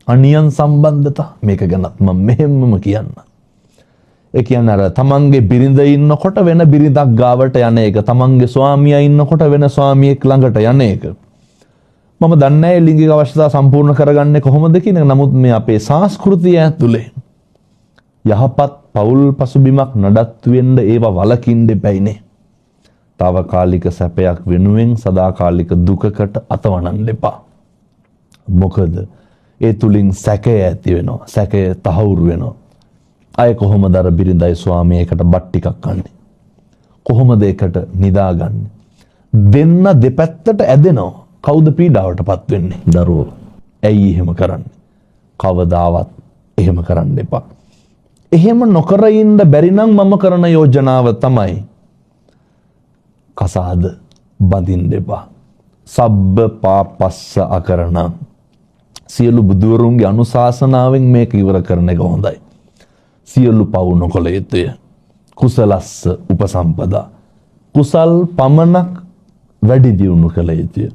අනියන් සම්බන්ධතා මේක ගැනත් මම මෙහෙමම කියන්න. ඒ කියන්නේ අර තමන්ගේ බිරිඳ ඉන්නකොට වෙන බිරිඳක් ගාවට යන එක, තමන්ගේ ස්වාමියා ඉන්නකොට වෙන ස්වාමියෙක් ළඟට යන එක. මම දන්නේ නැහැ ලිංගික අවශ්‍යතා සම්පූර්ණ කරගන්නේ කොහොමද කියන එක. නමුත් මේ අපේ සංස්කෘතිය ඇතුලේ යහපත් පෞල් පසුබිමක් නඩත්තු වෙන්න ඒවා වලකින්න දෙපයිනේ. తాවකාලික සැපයක් වෙනුවෙන් සදාකාලික දුකකට අතවනන්න එපා. මොකද ඒ තුලින් සැකය ඇති වෙනවා. සැකය තහවුරු වෙනවා. අය කොහොමද අර බිරිඳයි ස්වාමියේකට බත් ටිකක් කන්නේ? කොහොමද ඒකට නිදාගන්නේ? දෙන්න දෙපැත්තට ඇදෙනවා. කවුද පීඩාවටපත් වෙන්නේ? දරුවෝ. ඇයි එහෙම කරන්නේ? කවදාවත් එහෙම කරන්න එපා. එහෙම නොකර ඉන්න බැරි නම් මම කරන යෝජනාව තමයි කසාද බඳින්න එපා. සබ්බ පාපස්ස අකරණං. සියලු බුදුවරුන්ගේ අනුශාසනාවෙන් මේක ඉවර කරන එක හොඳයි. සියලු පව් නොකළ යුතුය. කුසලස්ස උපසම්පදා. කුසල් පමණක් වැඩි දියුණු කළ යුතුය.